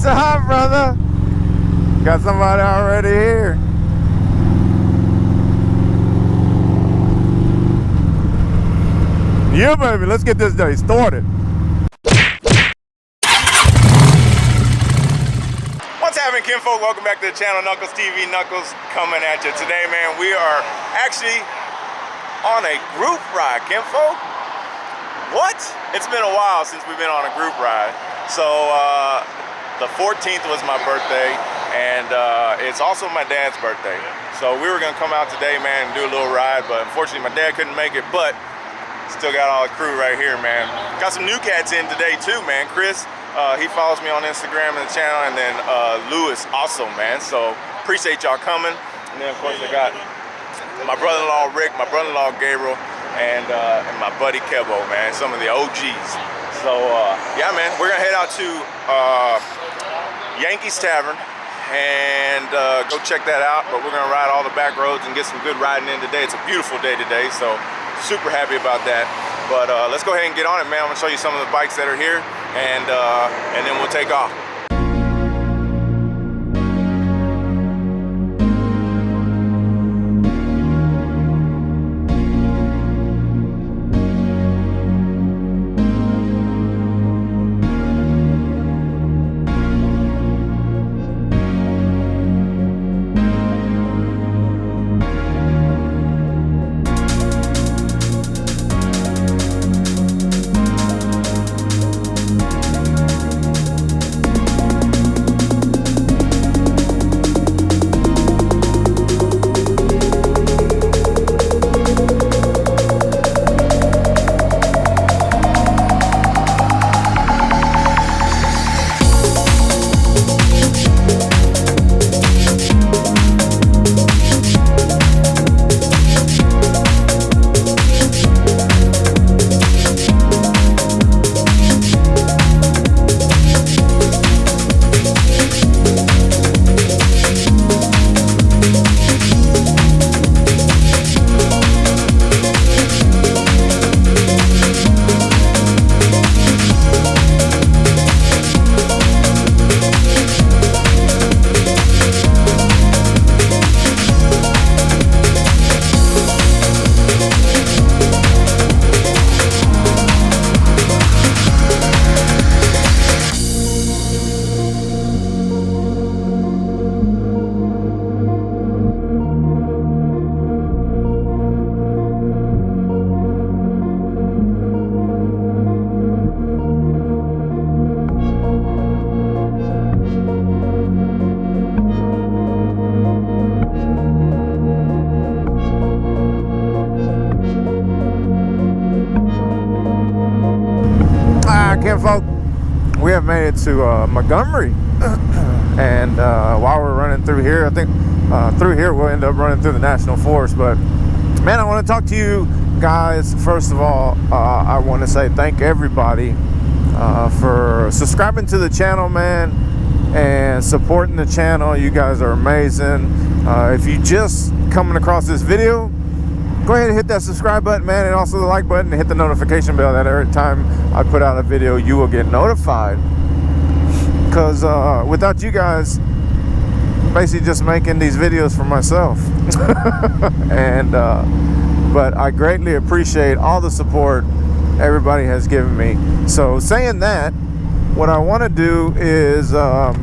What's up, brother? Got somebody already here. Yeah, baby, let's get this day started. What's happening, kinfolk? Welcome back to the channel, Knuckles TV. Knuckles coming at you today, man. We are actually on a group ride, kinfolk. What? It's been a while since we've been on a group ride. So the 14th was my birthday, and it's also my dad's birthday. So we were gonna come out today, man, and do a little ride, but unfortunately my dad couldn't make it, but still got all the crew right here, man. Got some new cats in today too, man. Chris, he follows me on Instagram and the channel, and then Lewis also, man. So appreciate y'all coming. And then of course I got my brother-in-law Rick, my brother-in-law Gabriel, and my buddy Kevo, man, some of the OGs. So yeah, man, we're gonna head out to Yankees Tavern and go check that out. But we're gonna ride all the back roads and get some good riding in today. It's a beautiful day today, so super happy about that. But let's go ahead and get on it, man. I'm gonna show you some of the bikes that are here, and then we'll take off. Kinfolk, we have made it to Montgomery, and while we're running through here, I think through here we'll end up running through the National Forest. But man, I want to talk to you guys. First of all, I want to say thank everybody for subscribing to the channel, man, and supporting the channel. You guys are amazing. If you just coming across this video, go ahead and hit that subscribe button, man, and also the like button, and hit the notification bell that every time I put out a video, you will get notified. Because without you guys, basically just making these videos for myself. And but I greatly appreciate all the support everybody has given me. So saying that, what I want to do is I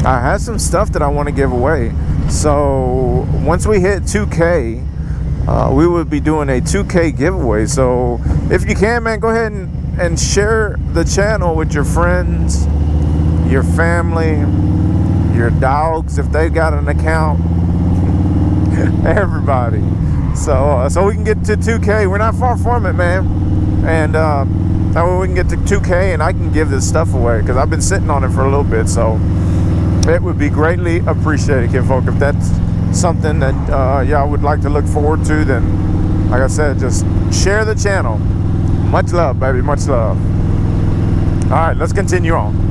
have some stuff that I want to give away. So once we hit 2K, we will be doing a 2K giveaway. So if you can, man, go ahead and share the channel with your friends, your family, your dogs if they got an account, everybody. So we can get to 2K. We're not far from it, man. And that way we can get to 2K and I can give this stuff away, because I've been sitting on it for a little bit. So it would be greatly appreciated, kinfolk. If that's something that y'all would like to look forward to, then like I said, just share the channel. Much love, baby, much love. All right, let's continue on.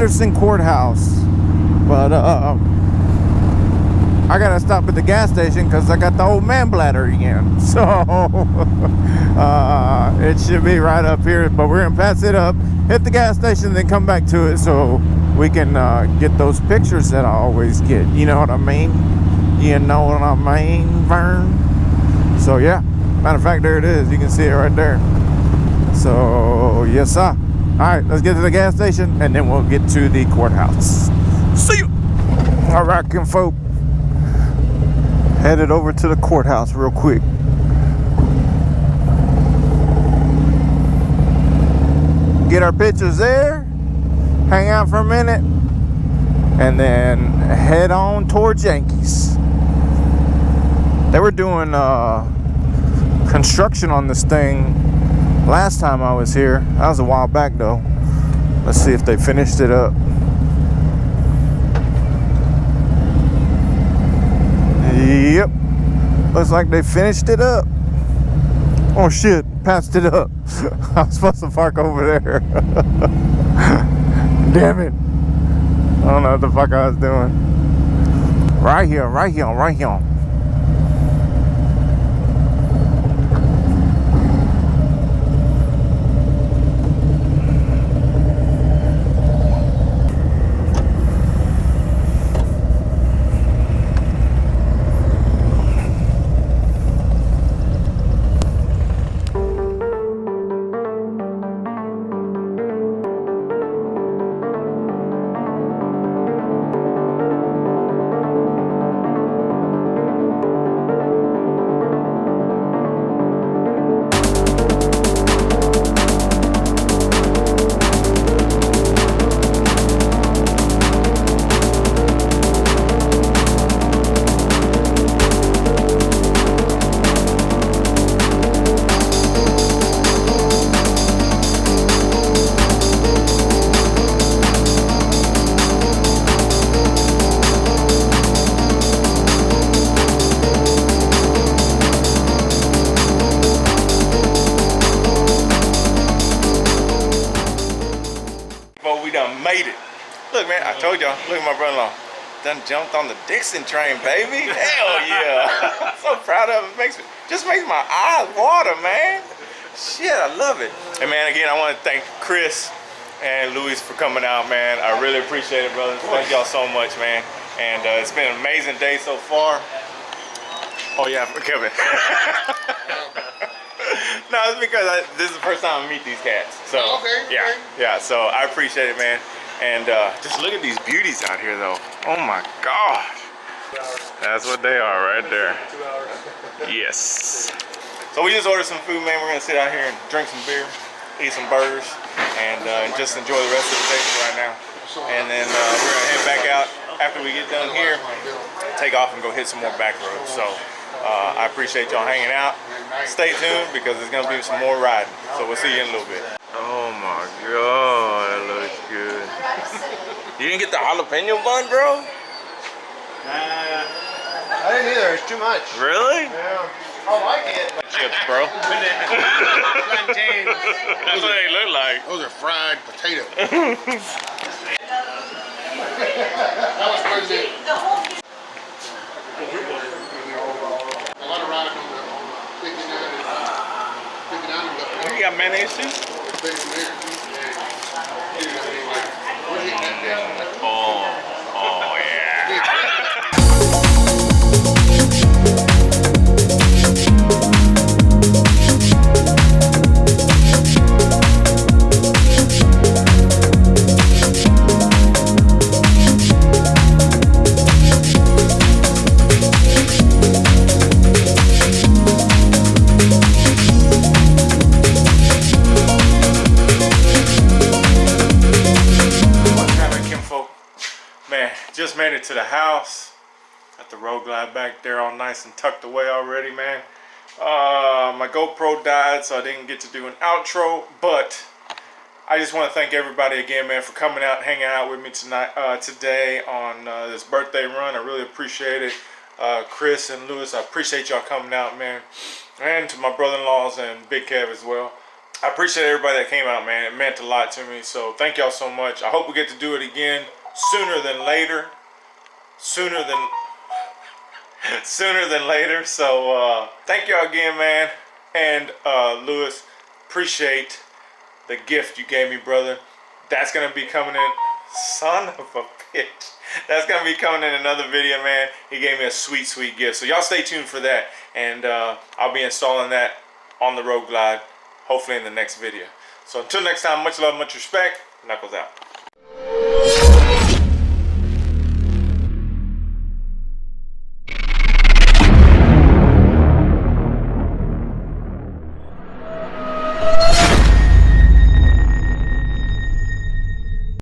Anderson Courthouse. But I gotta stop at the gas station because I got the old man bladder again. So it should be right up here, but we're gonna pass it up, hit the gas station, then come back to it so we can get those pictures that I always get. You know what I mean? You know what I mean, Vern? So yeah, matter of fact, there it is. You can see it right there. So yes, sir. All right, let's get to the gas station and then we'll get to the courthouse. See you. All right, kinfolk. Headed over to the courthouse real quick. Get our pictures there, hang out for a minute, and then head on towards Yankees. They were doing construction on this thing last time I was here. That was a while back though. Let's see if they finished it up. Yep, looks like they finished it up. Oh shit, passed it up. I was supposed to park over there. Damn it. I don't know what the fuck I was doing. Right here, right here, right here. Look, man, I told y'all, look at my brother-in-law. Done jumped on the Dixon train, baby. Hell yeah. I'm so proud of it. Just makes my eyes water, man. Shit, I love it. And man, again, I want to thank Chris and Luis for coming out, man. I really appreciate it, brothers. Thank y'all so much, man. And it's been an amazing day so far. Oh yeah, for Kevin. No, it's because this is the first time I meet these cats. So yeah, so I appreciate it, man. And just look at these beauties out here, though. Oh my gosh. That's what they are right there. Yes. So we just ordered some food, man. We're gonna sit out here and drink some beer, eat some burgers, and just enjoy the rest of the day right now. And then we're gonna head back out after we get done here, take off and go hit some more back roads. So I appreciate y'all hanging out. Stay tuned because there's gonna be some more riding. So we'll see you in a little bit. Oh my god, that looks good. You didn't get the jalapeno bun, bro? I didn't either. It's too much. Really? Yeah. I like it. Chips, bro. Plantains. That's what they look like. Those are fried potatoes. That was crazy. A lot of riding on the 59 and You got mayonnaise too? Oh yeah. Just made it to the house. Got the road glide back there all nice and tucked away already, man. My GoPro died, so I didn't get to do an outro, but I just want to thank everybody again, man, for coming out and hanging out with me tonight, today on this birthday run. I really appreciate it. Chris and Lewis, I appreciate y'all coming out, man. And to my brother-in-laws and Big Kev as well. I appreciate everybody that came out, man. It meant a lot to me. So thank y'all so much. I hope we get to do it again sooner than later. Sooner than later. So thank y'all again, man. And Lewis, appreciate the gift you gave me, brother. That's gonna be coming in. Son of a bitch. That's gonna be coming in another video, man. He gave me a sweet, sweet gift. So y'all stay tuned for that. And I'll be installing that on the Road Glide, hopefully in the next video. So until next time, much love, much respect. Knuckles out.